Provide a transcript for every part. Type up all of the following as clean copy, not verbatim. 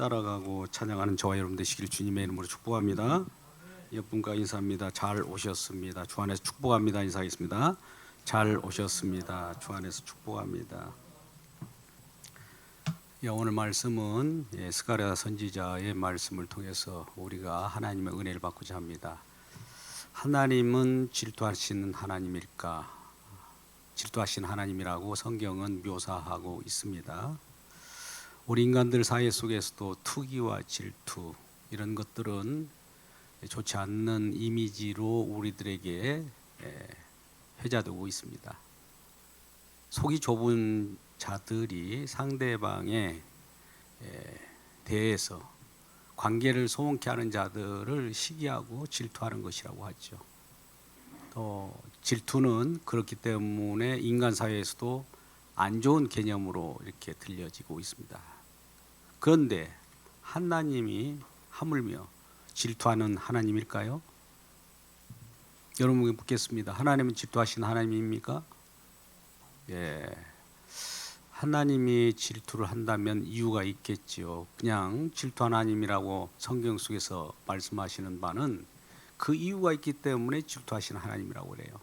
따라가고 찬양하는 저와 여러분 되시길 주님의 이름으로 축복합니다. 옆분과 인사합니다. 잘 오셨습니다. 주 안에서 축복합니다. 인사하겠습니다. 잘 오셨습니다. 주 안에서 축복합니다. 오늘 말씀은 스가랴 선지자의 말씀을 통해서 우리가 하나님의 은혜를 받고자 합니다. 하나님은 질투하시는 하나님일까? 질투하시는 하나님이라고 성경은 묘사하고 있습니다. 우리 인간들 사회 속에서도 투기와 질투 이런 것들은 좋지 않는 이미지로 우리들에게 회자되고 있습니다. 속이 좁은 자들이 상대방에 대해서 관계를 소원케 하는 자들을 시기하고 질투하는 것이라고 하죠. 또 질투는 그렇기 때문에 인간 사회에서도 안 좋은 개념으로 이렇게 들려지고 있습니다. 그런데 하나님이 하물며 질투하는 하나님일까요? 여러분에게 묻겠습니다. 하나님은 질투하시는 하나님입니까? 하나님이 질투를 한다면 이유가 있겠지요. 그냥 질투 하나님이라고 성경 속에서 말씀하시는 바는 그 이유가 있기 때문에 질투하시는 하나님이라고 그래요.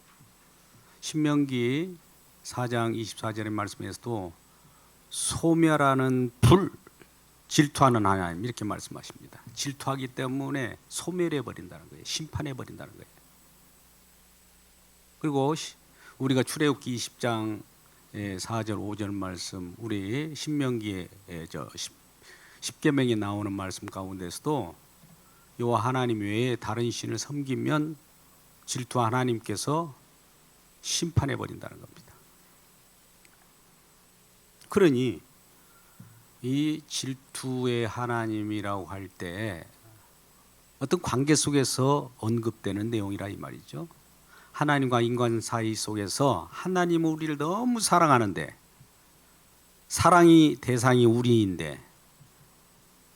신명기 4장 24절의 말씀에서도 소멸하는 불, 질투하는 하나님 이렇게 말씀하십니다. 질투하기 때문에 소멸해 버린다는 거예요. 심판해 버린다는 거예요. 그리고 우리가 출애굽기 20장 4절 5절 말씀, 우리 신명기에 10계명에 나오는 말씀 가운데서도 여호와 하나님 외에 다른 신을 섬기면 질투 하나님께서 심판해 버린다는 겁니다. 그러니 이 질투의 하나님이라고 할 때 어떤 관계 속에서 언급되는 내용이라 이 말이죠. 하나님과 인간 사이 속에서 하나님은 우리를 너무 사랑하는데 사랑이 대상이 우리인데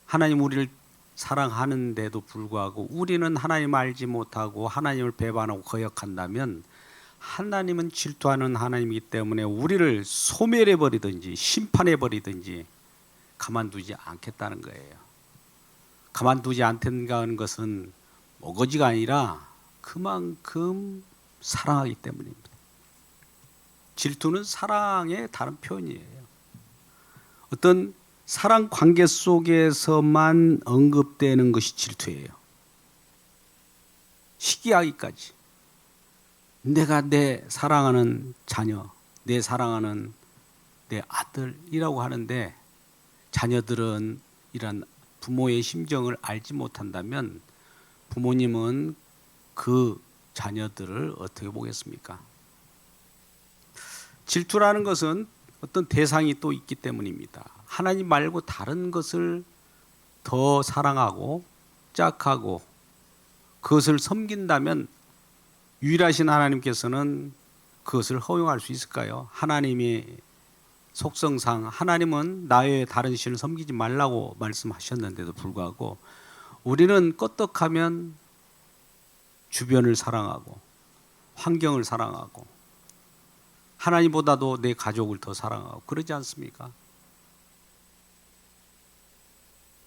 하나님 우리를 사랑하는데도 불구하고 우리는 하나님을 알지 못하고 하나님을 배반하고 거역한다면 하나님은 질투하는 하나님이기 때문에 우리를 소멸해 버리든지 심판해 버리든지 가만두지 않겠다는 거예요. 가만두지 않는다는 것은 어거지가 아니라 그만큼 사랑하기 때문입니다. 질투는 사랑의 다른 표현이에요. 어떤 사랑 관계 속에서만 언급되는 것이 질투예요. 시기하기까지. 내가 내 사랑하는 자녀, 내 사랑하는 내 아들이라고 하는데 자녀들은 이런 부모의 심정을 알지 못한다면 부모님은 그 자녀들을 어떻게 보겠습니까? 질투라는 것은 어떤 대상이 또 있기 때문입니다. 하나님 말고 다른 것을 더 사랑하고 짝하고 그것을 섬긴다면 유일하신 하나님께서는 그것을 허용할 수 있을까요? 하나님의 속성상 하나님은 나 외에 다른 신을 섬기지 말라고 말씀하셨는데도 불구하고 우리는 껐떡하면 주변을 사랑하고 환경을 사랑하고 하나님보다도 내 가족을 더 사랑하고 그러지 않습니까?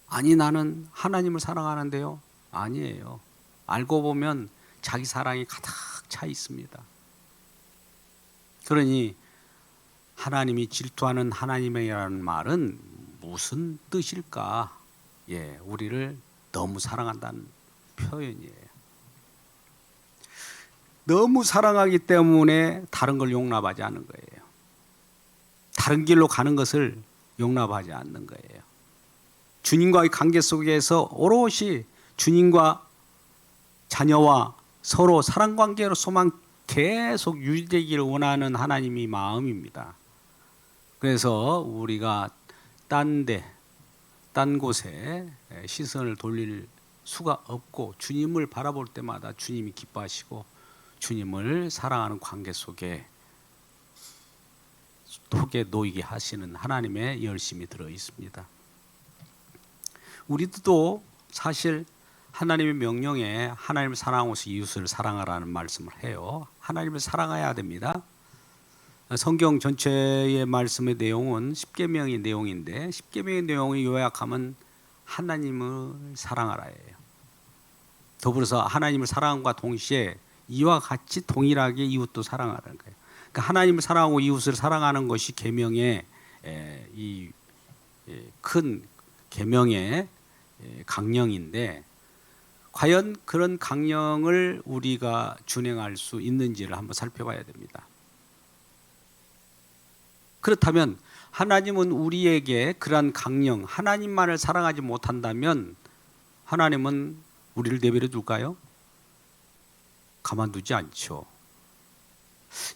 아니 나는 하나님을 사랑하는데요. 아니에요. 알고 보면 자기 사랑이 가득 차 있습니다. 그러니 하나님이 질투하는 하나님이라는 말은 무슨 뜻일까? 우리를 너무 사랑한다는 표현이에요. 너무 사랑하기 때문에 다른 걸 용납하지 않는 거예요. 다른 길로 가는 것을 용납하지 않는 거예요. 주님과의 관계 속에서 오롯이 주님과 자녀와 서로 사랑 관계로서만 계속 유지되기를 원하는 하나님의 마음입니다. 그래서 우리가 딴 곳에 시선을 돌릴 수가 없고 주님을 바라볼 때마다 주님이 기뻐하시고 주님을 사랑하는 관계 속에 놓이게 하시는 하나님의 열심이 들어 있습니다. 우리도 사실 하나님의 명령에 하나님을 사랑하면서 이웃을 사랑하라는 말씀을 해요. 하나님을 사랑해야 됩니다. 성경 전체의 말씀의 내용은 십계명의 내용인데 십계명의 내용을 요약하면 하나님을 사랑하라예요. 더불어서 하나님을 사랑함과 동시에 이와 같이 동일하게 이웃도 사랑하라는 거예요. 그러니까 하나님을 사랑하고 이웃을 사랑하는 것이 계명의 이 큰 계명의 강령인데, 과연 그런 강령을 우리가 준행할 수 있는지를 한번 살펴봐야 됩니다. 그렇다면 하나님은 우리에게 그러한 강령, 하나님만을 사랑하지 못한다면 하나님은 우리를 내버려 둘까요? 가만두지 않죠.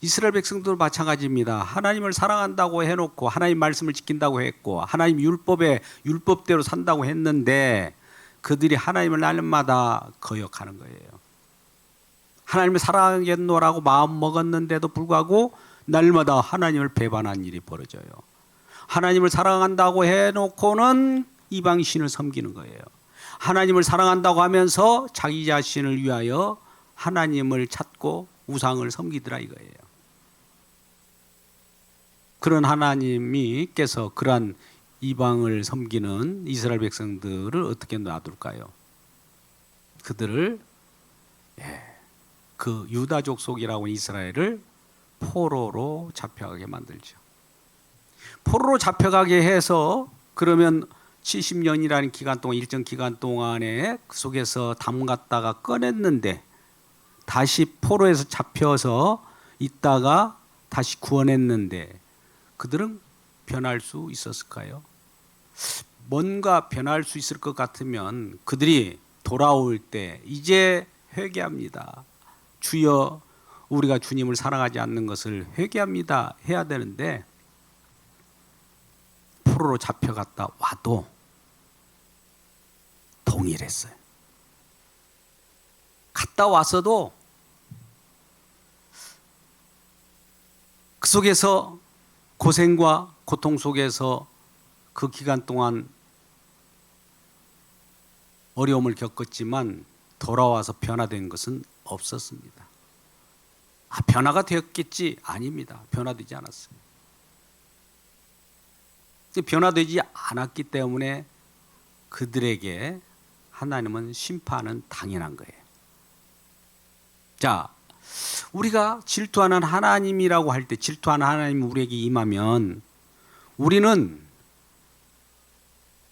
이스라엘 백성도 마찬가지입니다. 하나님을 사랑한다고 해놓고 하나님 말씀을 지킨다고 했고 하나님 율법대로 산다고 했는데 그들이 하나님을 날마다 거역하는 거예요. 하나님을 사랑하겠노라고 마음 먹었는데도 불구하고 날마다 하나님을 배반한 일이 벌어져요. 하나님을 사랑한다고 해놓고는 이방신을 섬기는 거예요. 하나님을 사랑한다고 하면서 자기 자신을 위하여 하나님을 찾고 우상을 섬기더라 이거예요. 그런 하나님께서 그러한 이방을 섬기는 이스라엘 백성들을 어떻게 놔둘까요? 그들을 그 유다족 속이라고 이스라엘을 포로로 잡혀가게 만들죠. 포로로 잡혀가게 해서 그러면 70년이라는 기간 동안, 일정 기간 동안에 그 속에서 담갔다가 꺼냈는데 다시 포로에서 잡혀서 있다가 다시 구원했는데 그들은 변할 수 있었을까요? 뭔가 변할 수 있을 것 같으면 그들이 돌아올 때 이제 회개합니다. 주여 우리가 주님을 사랑하지 않는 것을 회개합니다 해야 되는데 포로로 잡혀갔다 와도 동일했어요. 갔다 와서도 그 속에서 고생과 고통 속에서 그 기간 동안 어려움을 겪었지만 돌아와서 변화된 것은 없었습니다. 변화가 되었겠지? 아닙니다. 변화되지 않았어요. 변화되지 않았기 때문에 그들에게 하나님은 심판은 당연한 거예요. 자, 우리가 질투하는 하나님이라고 할 때 질투하는 하나님이 우리에게 임하면 우리는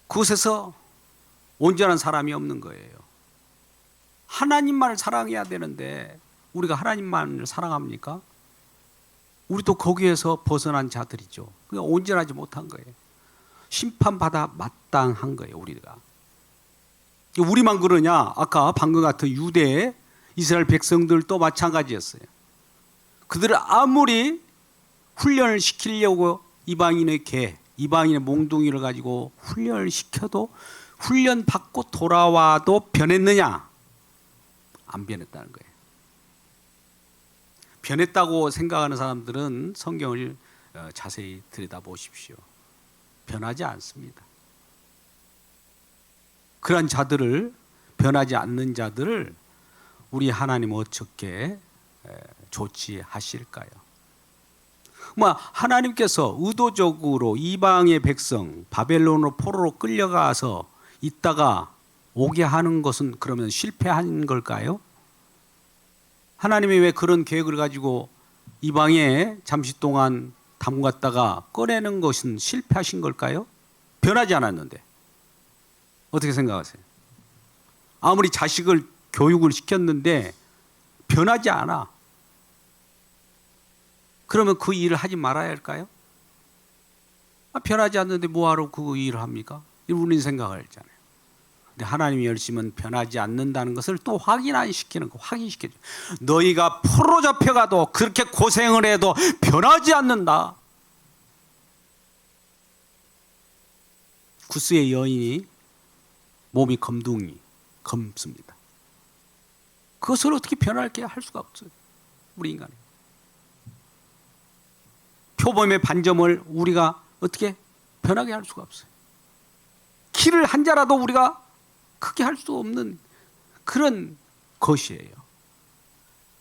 그곳에서 온전한 사람이 없는 거예요. 하나님만을 사랑해야 되는데 우리가 하나님만을 사랑합니까? 우리도 거기에서 벗어난 자들이죠. 그러니까 온전하지 못한 거예요. 심판받아 마땅한 거예요. 우리가. 우리만 그러냐? 아까 방금 같은 유대 이스라엘 백성들도 마찬가지였어요. 그들을 아무리 훈련을 시키려고 이방인의 이방인의 몽둥이를 가지고 훈련을 시켜도 훈련 받고 돌아와도 변했느냐? 안 변했다는 거예요. 변했다고 생각하는 사람들은 성경을 자세히 들여다보십시오. 변하지 않습니다. 그런 자들을, 변하지 않는 자들을 우리 하나님 어떻게 조치하실까요? 하나님께서 의도적으로 이방의 백성 바벨론으로 포로로 끌려가서 있다가 오게 하는 것은 그러면 실패한 걸까요? 하나님이 왜 그런 계획을 가지고 이방에 잠시 동안 담갔다가 꺼내는 것은 실패하신 걸까요? 변하지 않았는데. 어떻게 생각하세요? 아무리 자식을 교육을 시켰는데 변하지 않아. 그러면 그 일을 하지 말아야 할까요? 변하지 않는데 뭐하러 그 일을 합니까? 우리는 생각을 했잖아요. 근데 하나님의 열심은 변하지 않는다는 것을 또 확인시키는 거, 확인시켜줘. 너희가 포로 잡혀가도 그렇게 고생을 해도 변하지 않는다. 구스의 여인이 몸이 검습니다. 그것을 어떻게 변할게 할 수가 없어요. 우리 인간이. 표범의 반점을 우리가 어떻게 변하게 할 수가 없어요. 키를 한 자라도 우리가 크게 할 수 없는 그런 것이에요.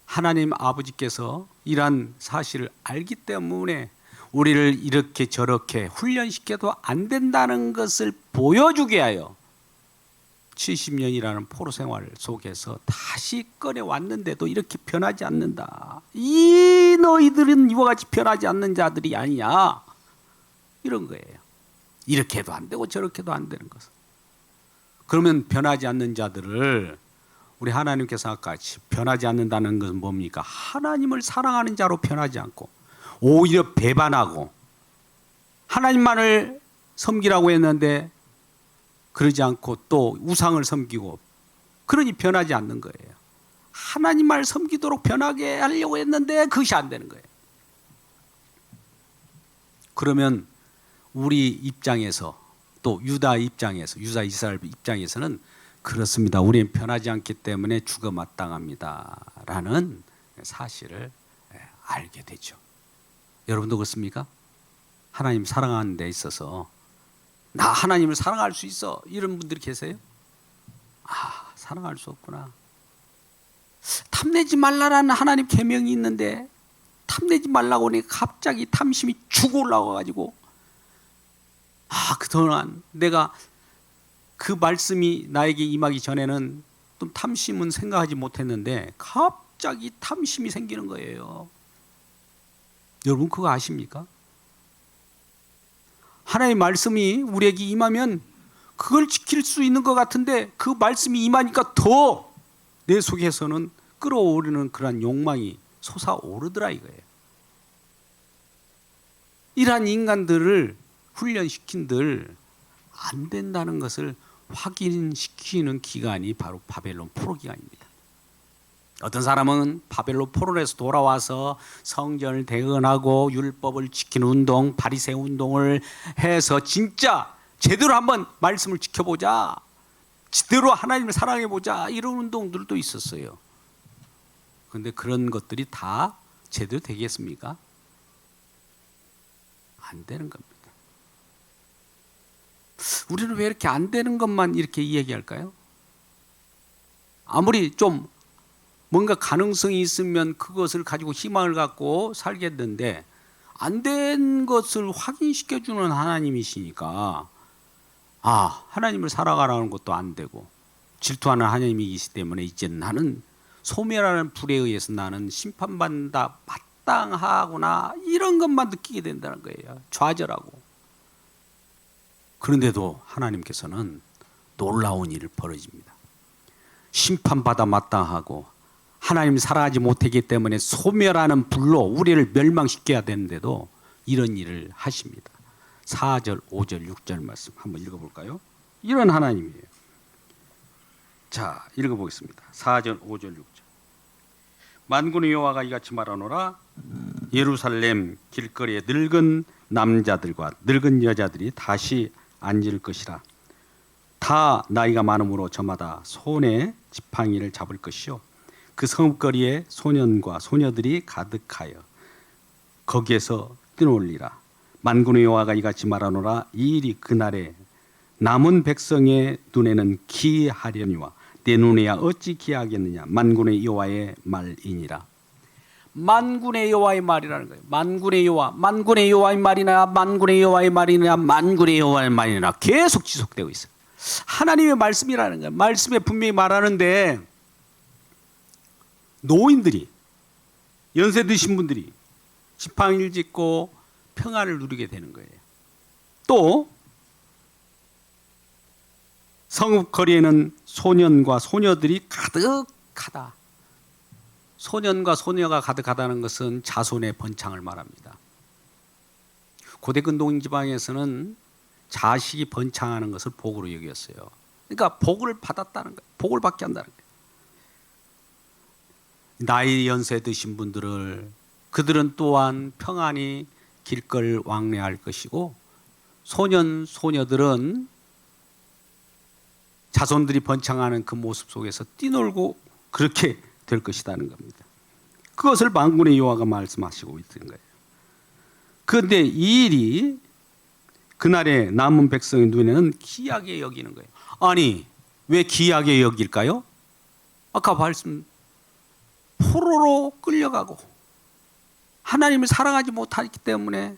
하나님 아버지께서 이러한 사실을 알기 때문에 우리를 이렇게 저렇게 훈련시켜도 안 된다는 것을 보여주게 하여 70년이라는 포로 생활 속에서 다시 꺼내왔는데도 이렇게 변하지 않는다. 이 너희들은 이와 같이 변하지 않는 자들이 아니냐. 이런 거예요. 이렇게 해도 안 되고 저렇게 해도 안 되는 것은. 그러면 변하지 않는 자들을 우리 하나님께서 아까같이 변하지 않는다는 것은 뭡니까? 하나님을 사랑하는 자로 변하지 않고 오히려 배반하고 하나님만을 섬기라고 했는데 그러지 않고 또 우상을 섬기고 그러니 변하지 않는 거예요. 하나님만을 섬기도록 변하게 하려고 했는데 그것이 안 되는 거예요. 그러면 우리 입장에서 또 유다 입장에서 유다 이스라엘 입장에서는 그렇습니다. 우리는 변하지 않기 때문에 죽어 마땅합니다라는 사실을 알게 되죠. 여러분도 그렇습니까? 하나님 사랑하는 데 있어서 나 하나님을 사랑할 수 있어 이런 분들이 계세요? 아, 사랑할 수 없구나. 탐내지 말라라는 하나님 계명이 있는데 탐내지 말라고 하니 갑자기 탐심이 쭉 올라와가지고 그동안 내가 그 말씀이 나에게 임하기 전에는 좀 탐심은 생각하지 못했는데 갑자기 탐심이 생기는 거예요. 여러분 그거 아십니까? 하나님의 말씀이 우리에게 임하면 그걸 지킬 수 있는 것 같은데 그 말씀이 임하니까 더 내 속에서는 끌어오르는 그런 욕망이 솟아오르더라 이거예요. 이러한 인간들을 훈련시킨들 안 된다는 것을 확인시키는 기간이 바로 바벨론 포로 기간입니다. 어떤 사람은 바벨론 포로에서 돌아와서 성전을 대건하고 율법을 지키는 운동, 바리새 운동을 해서 진짜 제대로 한번 말씀을 지켜보자, 제대로 하나님을 사랑해보자 이런 운동들도 있었어요. 그런데 그런 것들이 다 제대로 되겠습니까? 안 되는 겁니다. 우리는 왜 이렇게 안 되는 것만 이렇게 이야기할까요? 아무리 좀 뭔가 가능성이 있으면 그것을 가지고 희망을 갖고 살겠는데 안 된 것을 확인시켜주는 하나님이시니까 하나님을 살아가라는 것도 안 되고 질투하는 하나님이기 때문에 이제 나는 소멸하는 불에 의해서 나는 심판받는다 마땅하구나 이런 것만 느끼게 된다는 거예요. 좌절하고. 그런데도 하나님께서는 놀라운 일을 벌어집니다. 심판받아 마땅하고 하나님 살아가지 못하기 때문에 소멸하는 불로 우리를 멸망시켜야 되는데도 이런 일을 하십니다. 4절, 5절, 6절 말씀 한번 읽어볼까요? 이런 하나님이에요. 자, 읽어보겠습니다. 4절, 5절, 6절. 만군의 여호와가 이같이 말하노라. 예루살렘 길거리에 늙은 남자들과 늙은 여자들이 다시 앉을 것이라. 다 나이가 많음으로 저마다 손에 지팡이를 잡을 것이요 그 성읍거리에 소년과 소녀들이 가득하여 거기에서 뛰놀리라. 만군의 여호와가 이같이 말하노라. 이 일이 그날에 남은 백성의 눈에는 기이하려니와 내 눈에야 어찌 기이하겠느냐. 만군의 여호와의 말이니라. 만군의 여호와의 말이라는 거예요. 만군의 여호와, 만군의 여호와의 말이나 만군의 여호와의 말이나 만군의 여호와의 말이나 계속 지속되고 있어요. 하나님의 말씀이라는 거예요. 말씀에 분명히 말하는데 노인들이, 연세 드신 분들이 지팡이를 짚고 평안을 누리게 되는 거예요. 또 성읍 거리에는 소년과 소녀들이 가득하다. 소년과 소녀가 가득하다는 것은 자손의 번창을 말합니다. 고대 근동 지방에서는 자식이 번창하는 것을 복으로 여겼어요. 그러니까 복을 받았다는 거예요. 복을 받게 한다는 거예요. 나이 연세 드신 분들을 그들은 또한 평안히 길걸 왕래할 것이고 소년 소녀들은 자손들이 번창하는 그 모습 속에서 뛰놀고 그렇게 될 것이라는 겁니다. 그것을 만군의 여호와가 말씀하시고 있는 거예요. 그런데 이 일이 그날의 남은 백성의 눈에는 기이하게 여기는 거예요. 아니 왜 기이하게 여길까요? 아까 말씀 포로로 끌려가고 하나님을 사랑하지 못하기 때문에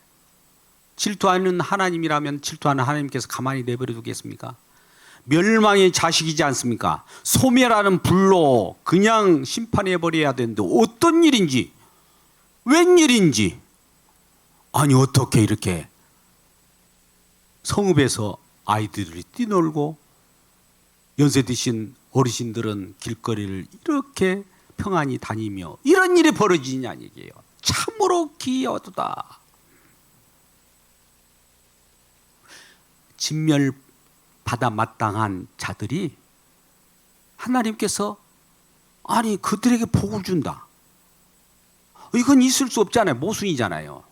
질투하는 하나님이라면 질투하는 하나님께서 가만히 내버려 두겠습니까? 멸망의 자식이지 않습니까? 소멸하는 불로 그냥 심판해버려야 되는데 어떤 일인지, 웬일인지, 아니 어떻게 이렇게 성읍에서 아이들이 뛰놀고 연세 드신 어르신들은 길거리를 이렇게 평안히 다니며 이런 일이 벌어지냐는 얘기예요. 참으로 기이하도다. 진멸받아 마땅한 자들이 하나님께서 아니 그들에게 복을 준다. 이건 있을 수 없잖아요. 모순이잖아요.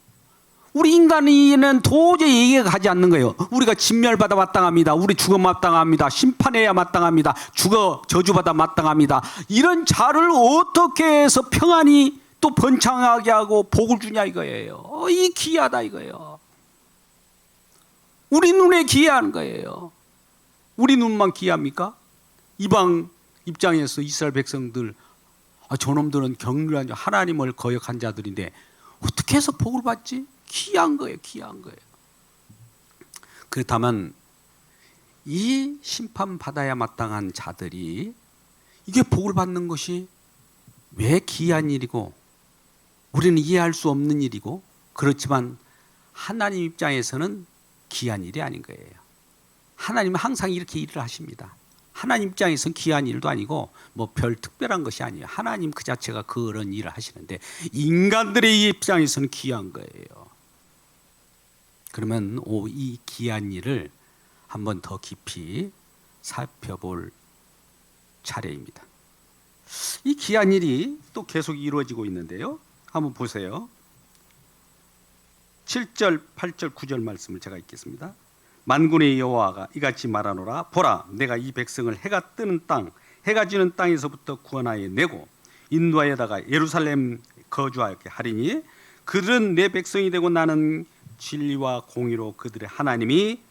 우리 인간은 도저히 이해가 가지 않는 거예요. 우리가 진멸받아 마땅합니다. 우리 죽어 마땅합니다. 심판해야 마땅합니다. 죽어 저주받아 마땅합니다. 이런 자를 어떻게 해서 평안히 또 번창하게 하고 복을 주냐 이거예요. 이 기이하다 이거예요. 우리 눈에 기이한 거예요. 우리 눈만 기이합니까? 이방 입장에서 이스라엘 백성들 저놈들은 경륜한 하나님을 거역한 자들인데 어떻게 해서 복을 받지? 기이한 거예요. 기이한 거예요. 그렇다면 이 심판받아야 마땅한 자들이 이게 복을 받는 것이 왜 기이한 일이고 우리는 이해할 수 없는 일이고 그렇지만 하나님 입장에서는 기이한 일이 아닌 거예요. 하나님은 항상 이렇게 일을 하십니다. 하나님 입장에서는 기이한 일도 아니고 뭐 별 특별한 것이 아니에요. 하나님 그 자체가 그런 일을 하시는데 인간들의 입장에서는 기이한 거예요. 그러면 이 기이한 일을 한 번 더 깊이 살펴볼 차례입니다. 이 기이한 일이 또 계속 이루어지고 있는데요. 한번 보세요. 7절, 8절, 9절 말씀을 제가 읽겠습니다. 만군의 여호와가 이같이 말하노라. 보라, 내가 이 백성을 해가 뜨는 땅, 해가 지는 땅에서부터 구원하여 내고 인도하여다가 예루살렘 거주하게 하리니 그들은 내 백성이 되고 나는 진리와 공의로 그들의 하나님이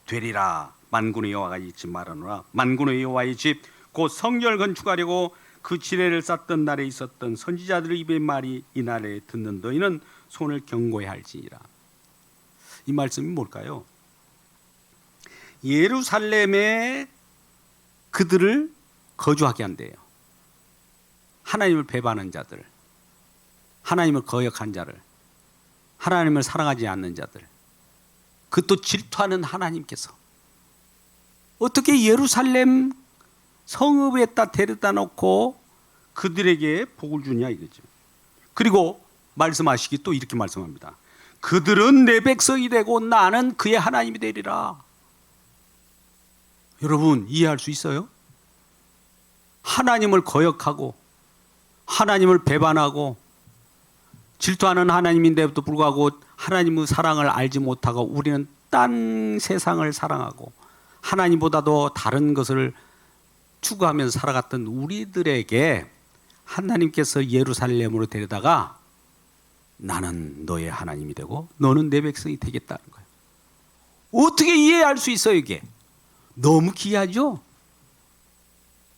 되리라. 만군의 여호와가 이같이 말하노라. 만군의 여호와의 집 곧 성전을 건축하려고 그 지뢰를 쌓던 날에 있었던 선지자들의 입의 말이 이 날에 듣는 너희는 손을 경고해야 할지니라. 이 말씀이 뭘까요? 예루살렘에 그들을 거주하게 한대요. 하나님을 배반한 자들, 하나님을 거역한 자를, 하나님을 사랑하지 않는 자들, 그것도 질투하는 하나님께서 어떻게 예루살렘 성읍에다 데려다 놓고 그들에게 복을 주냐 이거죠. 그리고 말씀하시기 또 이렇게 말씀합니다. 그들은 내 백성이 되고 나는 그의 하나님이 되리라. 여러분 이해할 수 있어요? 하나님을 거역하고 하나님을 배반하고 질투하는 하나님인데도 불구하고 하나님의 사랑을 알지 못하고 우리는 딴 세상을 사랑하고 하나님보다도 다른 것을 추구하면서 살아갔던 우리들에게 하나님께서 예루살렘으로 데려다가 나는 너의 하나님이 되고 너는 내 백성이 되겠다는 거예요. 어떻게 이해할 수 있어요 이게? 너무 기이하죠?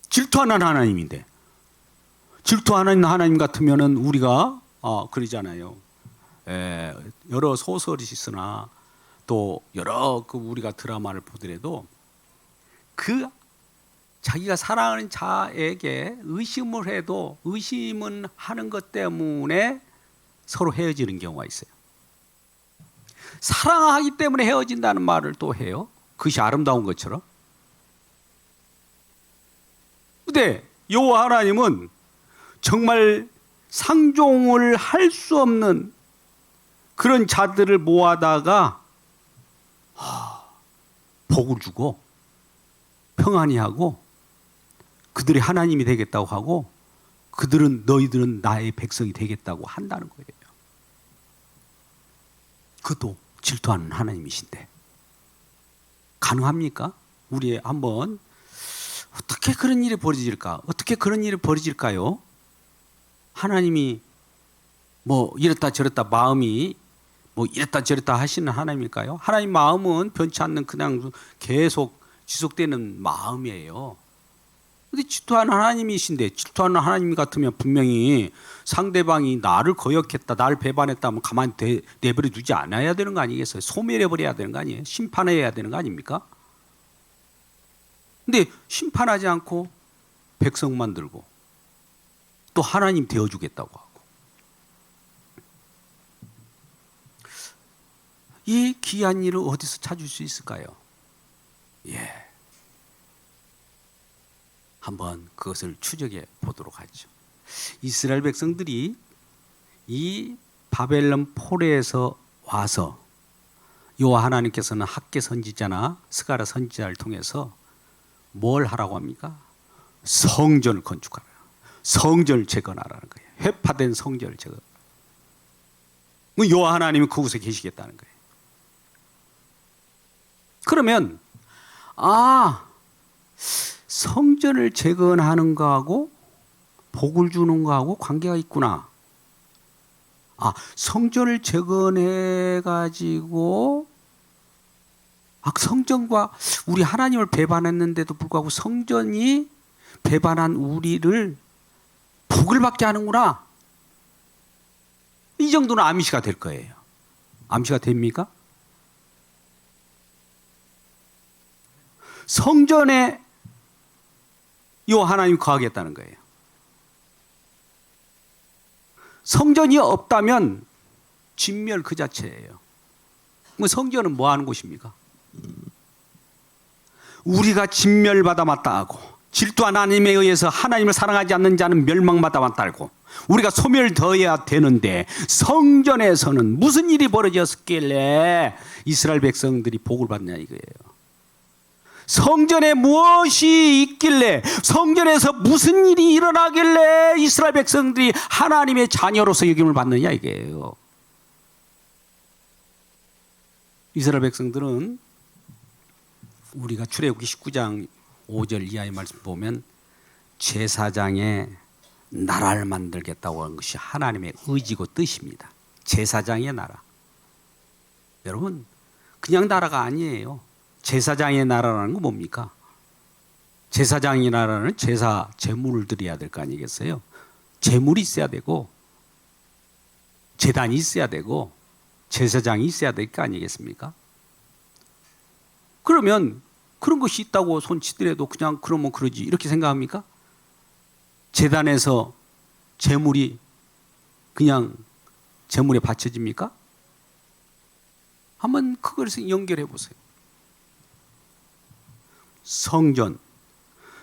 질투하는 하나님인데 질투하는 하나님 같으면은 우리가 그러잖아요. 여러 소설이 있으나 또 여러 우리가 드라마를 보더라도 그 자기가 사랑하는 자에게 의심을 해도 의심은 하는 것 때문에 서로 헤어지는 경우가 있어요. 사랑하기 때문에 헤어진다는 말을 또 해요. 그것이 아름다운 것처럼. 근데 여호와 하나님은 정말 상종을 할 수 없는 그런 자들을 모아다가 복을 주고 평안히 하고 그들이 하나님이 되겠다고 하고 너희들은 나의 백성이 되겠다고 한다는 거예요. 그것도 질투하는 하나님이신데 가능합니까? 우리 한번 어떻게 그런 일이 벌어질까? 어떻게 그런 일이 벌어질까요? 하나님이 뭐 이랬다 저랬다 마음이 뭐 이랬다 저랬다 하시는 하나님일까요? 하나님 마음은 변치 않는 그냥 계속 지속되는 마음이에요. 근데 질투하는 하나님이신데 질투하는 하나님 같으면 분명히 상대방이 나를 거역했다, 나를 배반했다 하면 가만히 내버려 두지 않아야 되는 거 아니겠어요? 소멸해버려야 되는 거 아니에요? 심판해야 되는 거 아닙니까? 근데 심판하지 않고 백성만 들고 또 하나님 되어주겠다고 하고, 이 귀한 일을 어디서 찾을 수 있을까요? 한번 그것을 추적해 보도록 하죠. 이스라엘 백성들이 이 바벨론 포로에서 와서 여호와 하나님께서는 학개 선지자나 스가랴 선지자를 통해서 뭘 하라고 합니까? 성전을 건축하라, 성전을 재건하라는 거예요. 회파된 성전을 재건. 여호와 하나님이 그곳에 계시겠다는 거예요. 그러면 성전을 재건하는 거하고 복을 주는 거하고 관계가 있구나. 성전을 재건해 가지고 성전과 우리 하나님을 배반했는데도 불구하고 성전이 배반한 우리를 복을 받게 하는구나. 이 정도는 암시가 될 거예요. 암시가 됩니까? 성전에 여호와 하나님 거하겠다는 거예요. 성전이 없다면 진멸 그 자체예요. 성전은 뭐 하는 곳입니까? 우리가 진멸받아 마땅하고 질투한 하나님에 의해서 하나님을 사랑하지 않는 자는 멸망받아 마땅하고 우리가 소멸되어야 되는데, 성전에서는 무슨 일이 벌어졌길래 이스라엘 백성들이 복을 받냐 이거예요. 성전에 무엇이 있길래, 성전에서 무슨 일이 일어나길래 이스라엘 백성들이 하나님의 자녀로서 여김을 받느냐 이게요. 이스라엘 백성들은 우리가 출애굽기 19장 5절 이하의 말씀 보면 제사장의 나라를 만들겠다고 하는 것이 하나님의 의지고 뜻입니다. 제사장의 나라. 여러분, 그냥 나라가 아니에요. 제사장의 나라라는 건 뭡니까? 제사장의 나라는 제사 제물을 드려야 될 거 아니겠어요? 제물이 있어야 되고 제단이 있어야 되고 제사장이 있어야 될 거 아니겠습니까? 그러면 그런 것이 있다고 손치더라도 그냥 그러면 그러지 이렇게 생각합니까? 제단에서 제물이 그냥 제물에 바쳐집니까? 한번 그것을 연결해 보세요.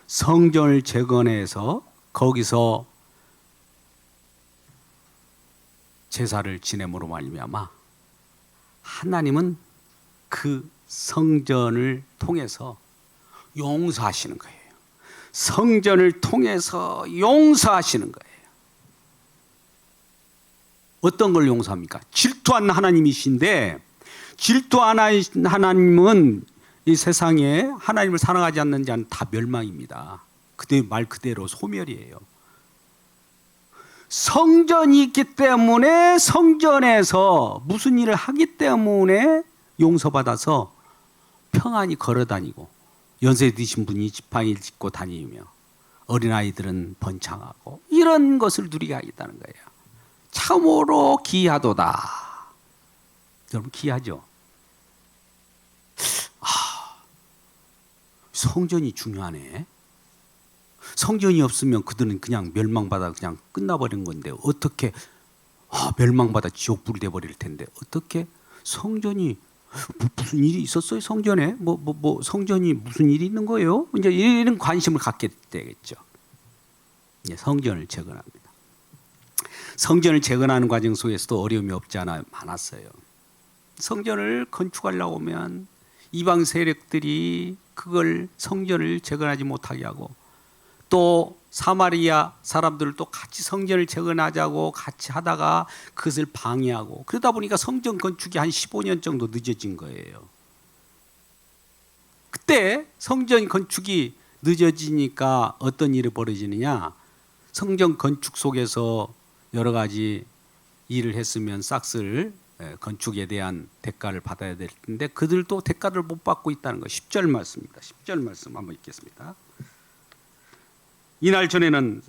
성전을 재건해서 거기서 제사를 지냄으로 말미암아 하나님은 그 성전을 통해서 용서하시는 거예요. 성전을 통해서 용서하시는 거예요. 어떤 걸 용서합니까? 질투한 하나님이신데, 질투한 하나님은 이 세상에 하나님을 사랑하지 않는 자는 다 멸망입니다. 그때 말 그대로 소멸이에요. 성전이 있기 때문에, 성전에서 무슨 일을 하기 때문에 용서받아서 평안히 걸어다니고, 연세 드신 분이 지팡이를 짚고 다니며 어린아이들은 번창하고 이런 것을 누리게 하겠다는 거예요. 참으로 기하도다. 여러분, 기하죠? 성전이 중요하네. 성전이 없으면 그들은 그냥 멸망받아 그냥 끝나버린 건데, 어떻게 멸망받아 지옥불이 돼버릴 텐데 어떻게 성전이 무슨 일이 있었어요? 성전에 성전이 무슨 일이 있는 거예요? 이제 이런 관심을 갖게 되겠죠. 성전을 재건합니다. 성전을 재건하는 과정 속에서도 어려움이 없지 않아 많았어요. 성전을 건축하려고 하면 이방 세력들이 그걸 성전을 재건하지 못하게 하고, 또 사마리아 사람들도 같이 성전을 재건하자고 같이 하다가 그것을 방해하고, 그러다 보니까 성전 건축이 한 15년 정도 늦어진 거예요. 그때 성전 건축이 늦어지니까 어떤 일이 벌어지느냐, 성전 건축 속에서 여러 가지 일을 했으면 싹쓸 건축에 대한 대가를 받아야 될 텐데 그들도 대가를 못 받고 있다는 거. 10절 말씀입니다. 10절 말씀 한번 읽겠습니다. 이날 전에는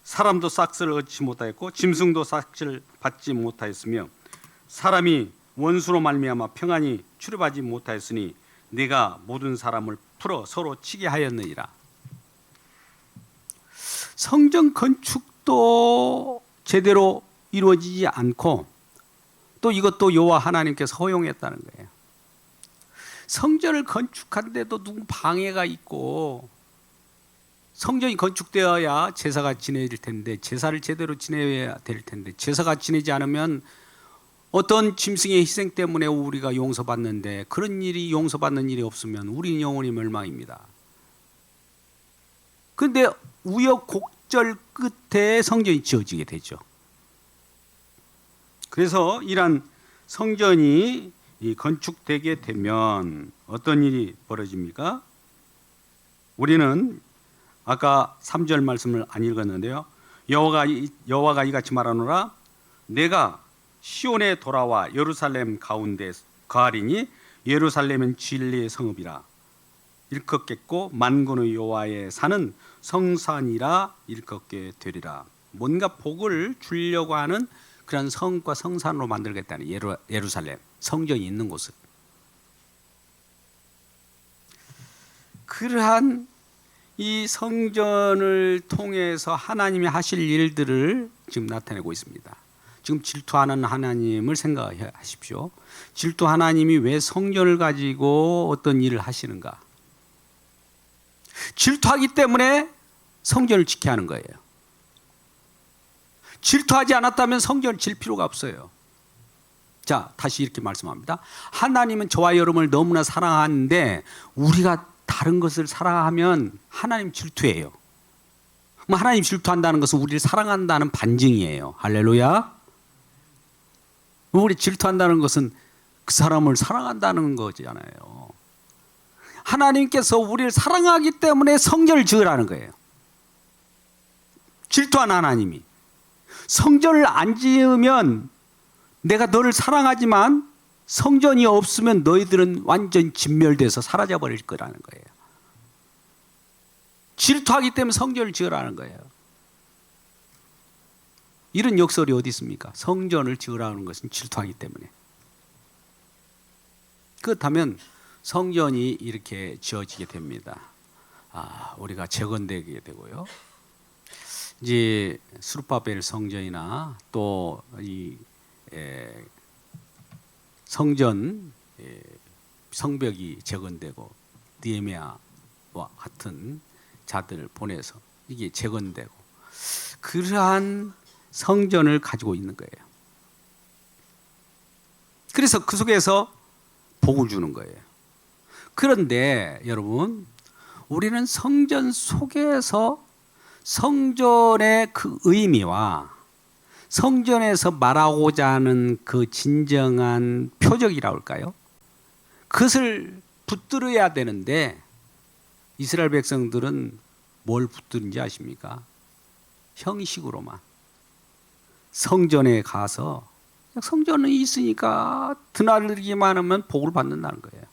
사람도 싹쓸 얻지 못하였고 짐승도 싹쓸 받지 못하였으며 사람이 원수로 말미암아 평안히 출입하지 못하였으니 내가 모든 사람을 풀어 서로 치게 하였느니라. 성전 건축도 제대로 이루어지지 않고 또 이것도 여호와 하나님께서 허용했다는 거예요. 성전을 건축하는데도 누구 방해가 있고, 성전이 건축되어야 제사가 지내질 텐데, 제사를 제대로 지내야 될 텐데, 제사가 지내지 않으면 어떤 짐승의 희생 때문에 우리가 용서받는데, 그런 일이 용서받는 일이 없으면 우리는 영원히 멸망입니다. 그런데 우여곡절 끝에 성전이 지어지게 되죠. 그래서 이러한 성전이 건축되게 되면 어떤 일이 벌어집니까? 우리는 아까 3절 말씀을 안 읽었는데요. 여호와가 이같이 말하노라. 내가 시온에 돌아와 예루살렘 가운데 거하리니 예루살렘은 진리의 성읍이라. 일컫겠고 만군의 여호와의 산은 성산이라 일컫게 되리라. 뭔가 복을 주려고 하는 그런 성과 성산으로 만들겠다는 예루살렘, 성전이 있는 곳을. 그러한 이 성전을 통해서 하나님이 하실 일들을 지금 나타내고 있습니다. 지금 질투하는 하나님을 생각하십시오. 질투 하나님이 왜 성전을 가지고 어떤 일을 하시는가? 질투하기 때문에 성전을 지켜야 하는 거예요. 질투하지 않았다면 성전을 질 필요가 없어요. 자, 다시 이렇게 말씀합니다. 하나님은 저와 여러분을 너무나 사랑하는데 우리가 다른 것을 사랑하면 하나님 질투해요. 하나님 질투한다는 것은 우리를 사랑한다는 반증이에요. 할렐루야. 우리 질투한다는 것은 그 사람을 사랑한다는 거잖아요. 하나님께서 우리를 사랑하기 때문에 성전을 지으라는 거예요. 질투하는 하나님이. 성전을 안 지으면 내가 너를 사랑하지만 성전이 없으면 너희들은 완전 진멸돼서 사라져 버릴 거라는 거예요. 질투하기 때문에 성전을 지으라는 거예요. 이런 역설이 어디 있습니까? 성전을 지으라는 것은 질투하기 때문에. 그렇다면 성전이 이렇게 지어지게 됩니다. 우리가 재건되게 되고요. 이제 스룹바벨 성전이나 또 이 성전 성벽이 재건되고 느헤미야와 같은 자들을 보내서 이게 재건되고 그러한 성전을 가지고 있는 거예요. 그래서 그 속에서 복을 주는 거예요. 그런데 여러분, 우리는 성전 속에서 성전의 그 의미와 성전에서 말하고자 하는 그 진정한 표적이라고 할까요? 그것을 붙들어야 되는데 이스라엘 백성들은 뭘 붙드는지 아십니까? 형식으로만. 성전에 가서 성전은 있으니까 드나들기만 하면 복을 받는다는 거예요.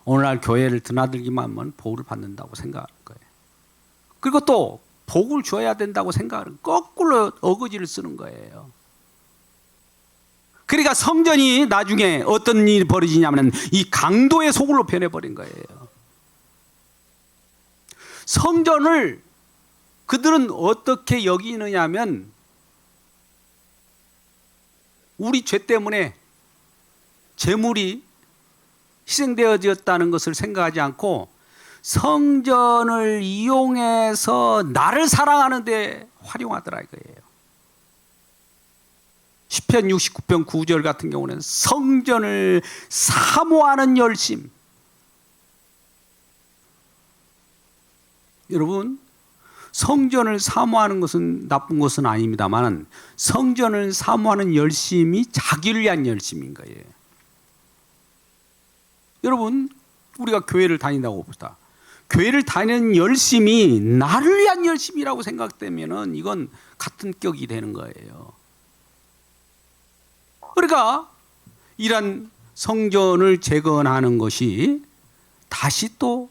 오늘날 교회를 드나들기만 하면 복을 받는다고 생각하는 거예요. 그리고 또 복을 줘야 된다고 생각하는 거꾸로 어거지를 쓰는 거예요. 그러니까 성전이 나중에 어떤 일이 벌어지냐면 이 강도의 소굴로 변해버린 거예요. 성전을 그들은 어떻게 여기느냐면 우리 죄 때문에 재물이 희생되어졌다는 것을 생각하지 않고 성전을 이용해서 나를 사랑하는 데 활용하더라 이거예요. 시편 69편 9절 같은 경우는 성전을 사모하는 열심. 여러분, 성전을 사모하는 것은 나쁜 것은 아닙니다만 성전을 사모하는 열심이 자기를 위한 열심인 거예요. 여러분, 우리가 교회를 다닌다고 봅시다. 교회를 다니는 열심이 나를 위한 열심이라고 생각되면은 이건 같은 격이 되는 거예요. 그러니까 이런 성전을 재건하는 것이 다시 또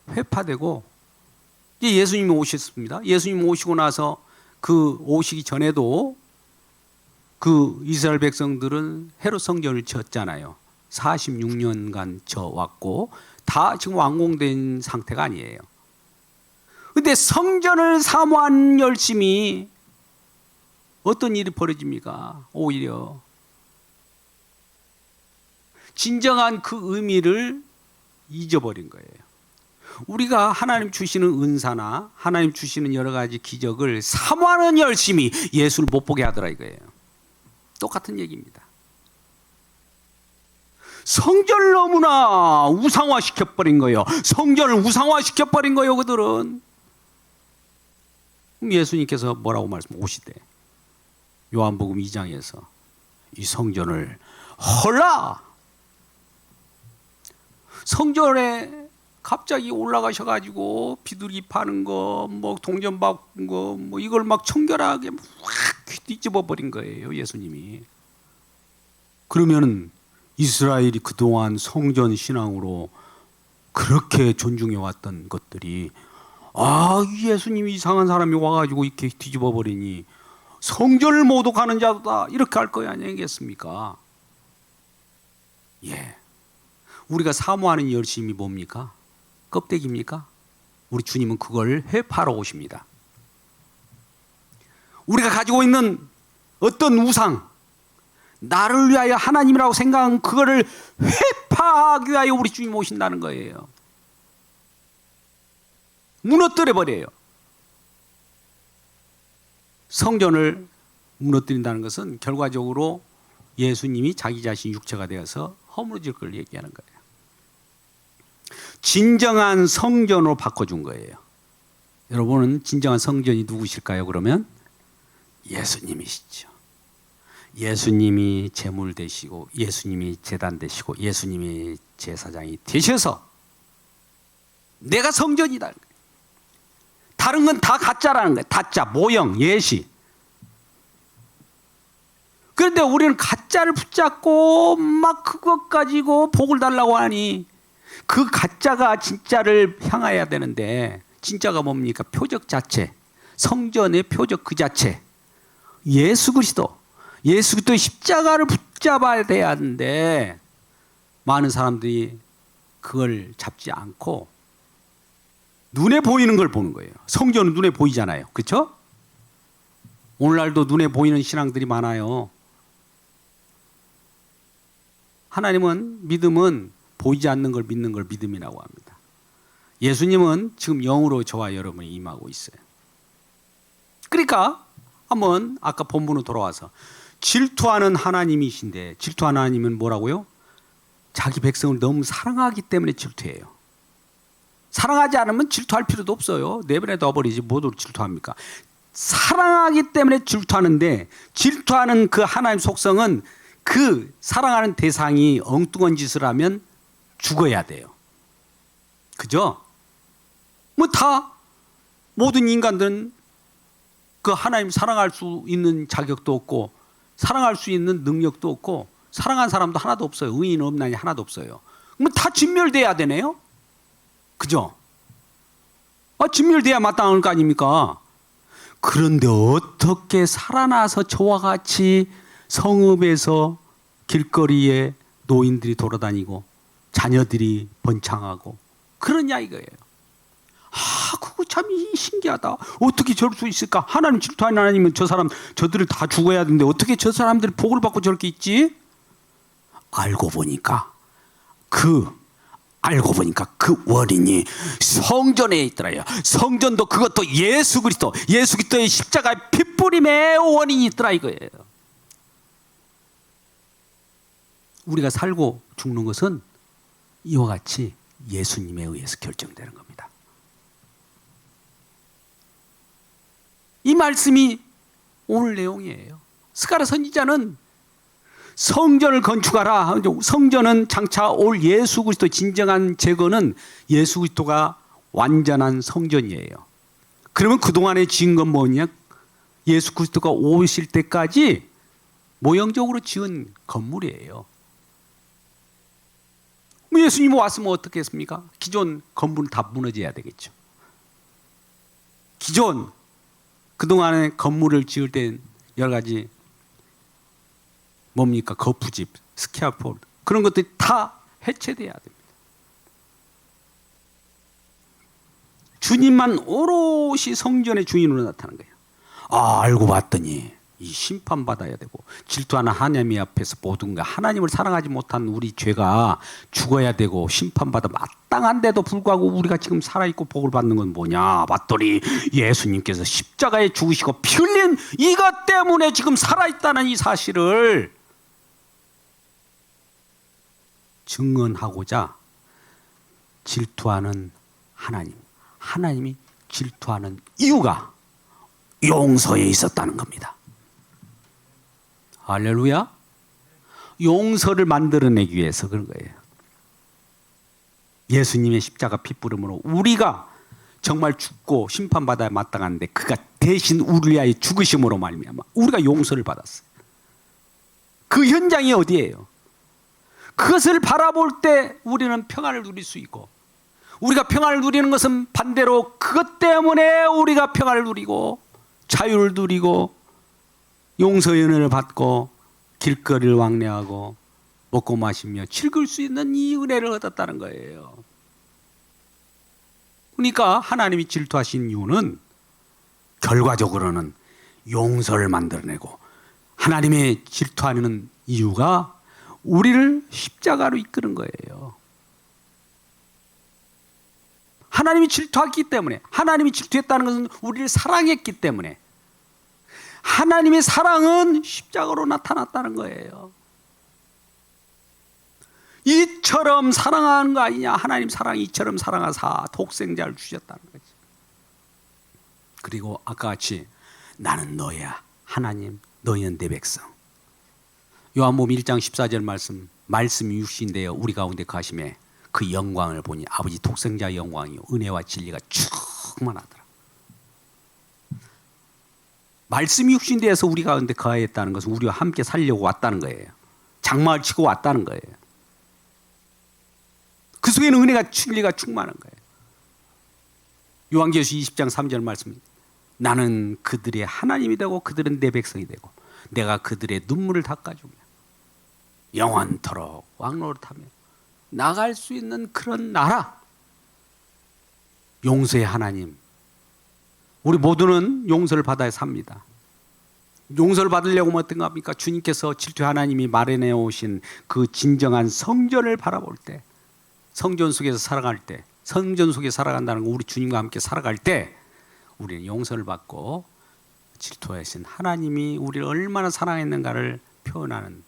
회파되고 이제 예수님이 오셨습니다. 예수님 오시고 나서 그 오시기 전에도 그 이스라엘 백성들은 헤롯 성전을 지었잖아요. 46년간 져왔고 다 지금 완공된 상태가 아니에요. 근데 성전을 사모한 열심이 어떤 일이 벌어집니까? 오히려 진정한 그 의미를 잊어버린 거예요. 우리가 하나님 주시는 은사나 하나님 주시는 여러 가지 기적을 사모하는 열심이 예수를 못 보게 하더라 이거예요. 똑같은 얘기입니다. 성전을 너무나 우상화시켜버린 거예요. 성전을 우상화시켜버린 거예요, 그들은. 그럼 예수님께서 뭐라고 말씀하시대? 요한복음 2장에서 이 성전을 헐라! 성전에 갑자기 올라가셔가지고 비둘기 파는 거, 뭐 동전 받은 거, 뭐 이걸 막 청결하게 확 뒤집어 버린 거예요, 예수님이. 그러면은 이스라엘이 그동안 성전 신앙으로 그렇게 존중해 왔던 것들이 예수님이 이상한 사람이 와가지고 이렇게 뒤집어 버리니 성전을 모독하는 자다 이렇게 할 거 아니겠습니까? 예. 우리가 사모하는 열심이 뭡니까? 껍데기입니까? 우리 주님은 그걸 회파하러 오십니다. 우리가 가지고 있는 어떤 우상, 나를 위하여 하나님이라고 생각한 그거를 회파하기 위하여 우리 주님 오신다는 거예요. 무너뜨려 버려요. 성전을 무너뜨린다는 것은 결과적으로 예수님이 자기 자신 육체가 되어서 허물어질 걸 얘기하는 거예요. 진정한 성전으로 바꿔준 거예요. 여러분은 진정한 성전이 누구실까요? 그러면 예수님이시죠. 예수님이 제물 되시고 예수님이 제단 되시고 예수님이 제사장이 되셔서 내가 성전이다. 다른 건 다 가짜라는 거예요. 가짜, 모형, 예시. 그런데 우리는 가짜를 붙잡고 막 그것 가지고 복을 달라고 하니 그 가짜가 진짜를 향해야 되는데 진짜가 뭡니까? 표적 자체, 성전의 표적 그 자체, 예수 그리스도의 십자가를 붙잡아야 돼야 하는데 많은 사람들이 그걸 잡지 않고 눈에 보이는 걸 보는 거예요. 성전은 눈에 보이잖아요. 그렇죠? 오늘날도 눈에 보이는 신앙들이 많아요. 하나님은 믿음은 보이지 않는 걸 믿는 걸 믿음이라고 합니다. 예수님은 지금 영으로 저와 여러분이 임하고 있어요. 그러니까 한번 아까 본문으로 돌아와서 질투하는 하나님이신데 질투하는 하나님은 뭐라고요? 자기 백성을 너무 사랑하기 때문에 질투해요. 사랑하지 않으면 질투할 필요도 없어요. 내버려 둬버리지 뭐로 질투합니까? 사랑하기 때문에 질투하는데 질투하는 그 하나님 속성은 그 사랑하는 대상이 엉뚱한 짓을 하면 죽어야 돼요. 그죠? 모든 인간들은 그 하나님 사랑할 수 있는 자격도 없고 사랑할 수 있는 능력도 없고 사랑한 사람도 하나도 없어요. 의인 없나니 하나도 없어요. 그럼 다 진멸돼야 되네요. 그죠? 진멸돼야 마땅한 거 아닙니까? 그런데 어떻게 살아나서 저와 같이 성읍에서 길거리에 노인들이 돌아다니고 자녀들이 번창하고 그러냐 이거예요. 그거 참 신기하다. 어떻게 저럴 수 있을까? 하나님 질투하는 하나님은 저들을 다 죽어야 되는데 어떻게 저 사람들이 복을 받고 저렇게 있지? 알고 보니까 그 원인이 성전에 있더라요. 성전도 그것도 예수 그리스도의 십자가의 핏뿌림의 원인이 있더라 이거예요. 우리가 살고 죽는 것은 이와 같이 예수님에 의해서 결정되는 겁니다. 이 말씀이 오늘 내용이에요. 스가랴 선지자는 성전을 건축하라. 성전은 장차 올 예수 그리스도 진정한 제거는 예수 그리스도가 완전한 성전이에요. 그러면 그동안에 지은 건 뭐냐? 예수 그리스도가 오실 때까지 모형적으로 지은 건물이에요. 예수님이 왔으면 어떻게 했습니까? 기존 건물은 다 무너져야 되겠죠. 기존 그동안에 건물을 지을 때 여러 가지 뭡니까? 거푸집, 스캐폴드 그런 것들이 다 해체돼야 됩니다. 주님만 오롯이 성전의 주인으로 나타난 거예요. 알고 봤더니 이 심판받아야 되고 질투하는 하나님 앞에서 모든 거 하나님을 사랑하지 못한 우리 죄가 죽어야 되고 심판받아 마땅한데도 불구하고 우리가 지금 살아있고 복을 받는 건 뭐냐 봤더니 예수님께서 십자가에 죽으시고 피 흘린 이것 때문에 지금 살아있다는 이 사실을 증언하고자 질투하는 하나님이 질투하는 이유가 용서에 있었다는 겁니다. 할렐루야. 용서를 만들어내기 위해서 그런 거예요. 예수님의 십자가 핏부름으로 우리가 정말 죽고 심판받아야 마땅한데 그가 대신 우리를 위하여 죽으심으로 말미암아 우리가 용서를 받았어요. 그 현장이 어디예요? 그것을 바라볼 때 우리는 평안을 누릴 수 있고, 우리가 평안을 누리는 것은 반대로 그것 때문에 우리가 평안을 누리고 자유를 누리고 용서의 은혜를 받고 길거리를 왕래하고 먹고 마시며 즐길 수 있는 이 은혜를 얻었다는 거예요. 그러니까 하나님이 질투하신 이유는 결과적으로는 용서를 만들어내고, 하나님의 질투하는 이유가 우리를 십자가로 이끄는 거예요. 하나님이 질투했기 때문에, 하나님이 질투했다는 것은 우리를 사랑했기 때문에 하나님의 사랑은 십자가로 나타났다는 거예요. 이처럼 사랑하는 거 아니냐. 하나님 사랑이 이처럼 사랑하사 독생자를 주셨다는 거지. 그리고 아까 같이 나는 너야 하나님, 너희는 내 백성. 요한복음 1장 14절 말씀이 육신되어 우리 가운데 가심에 그 영광을 보니 아버지 독생자의 영광이요 은혜와 진리가 충만하더라. 말씀이 육신되어서 우리 가운데 거하였다는 것은 우리와 함께 살려고 왔다는 거예요. 장막을 치고 왔다는 거예요. 그 속에는 은혜가 진리가 충만한 거예요. 요한계시록 20장 3절 말씀, 나는 그들의 하나님이 되고 그들은 내 백성이 되고 내가 그들의 눈물을 닦아주며 영원토록 왕노릇하며 나갈 수 있는 그런 나라. 용서의 하나님. 우리 모두는 용서를 받아야 삽니다. 용서를 받으려고 하면 어떤가 합니까? 주님께서 질투 하나님이 마련해 오신 그 진정한 성전을 바라볼 때, 성전 속에서 살아갈 때, 성전 속에 살아간다는 거, 우리 주님과 함께 살아갈 때 우리는 용서를 받고 질투하신 하나님이 우리를 얼마나 사랑했는가를 표현하는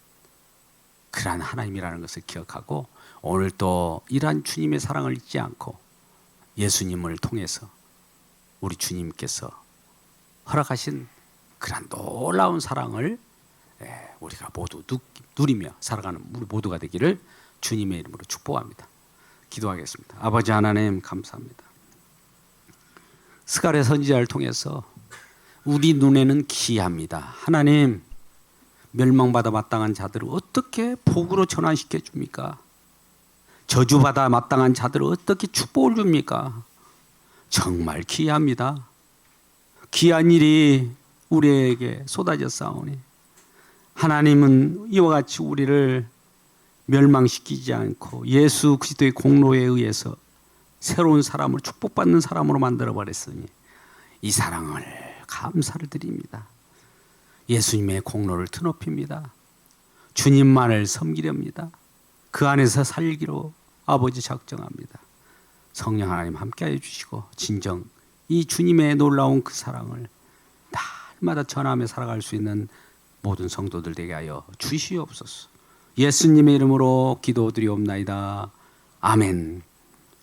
그러한 하나님이라는 것을 기억하고, 오늘 또 이러한 주님의 사랑을 잊지 않고 예수님을 통해서 우리 주님께서 허락하신 그러한 놀라운 사랑을 우리가 모두 누리며 살아가는 우리 모두가 되기를 주님의 이름으로 축복합니다. 기도하겠습니다. 아버지 하나님 감사합니다. 스가랴 선지자를 통해서 우리 눈에는 기이합니다. 하나님, 멸망받아 마땅한 자들을 어떻게 복으로 전환시켜 줍니까? 저주받아 마땅한 자들을 어떻게 축복을 줍니까? 정말 기이합니다. 귀한 일이 우리에게 쏟아졌사오니 하나님은 이와 같이 우리를 멸망시키지 않고 예수 그리스도의 공로에 의해서 새로운 사람을 축복받는 사람으로 만들어버렸으니 이 사랑을 감사를 드립니다. 예수님의 공로를 드높입니다. 주님만을 섬기렵니다. 그 안에서 살기로 아버지 작정합니다. 성령 하나님 함께하여 주시고 진정 이 주님의 놀라운 그 사랑을 날마다 전하며 살아갈 수 있는 모든 성도들 되게 하여 주시옵소서. 예수님의 이름으로 기도드리옵나이다. 아멘.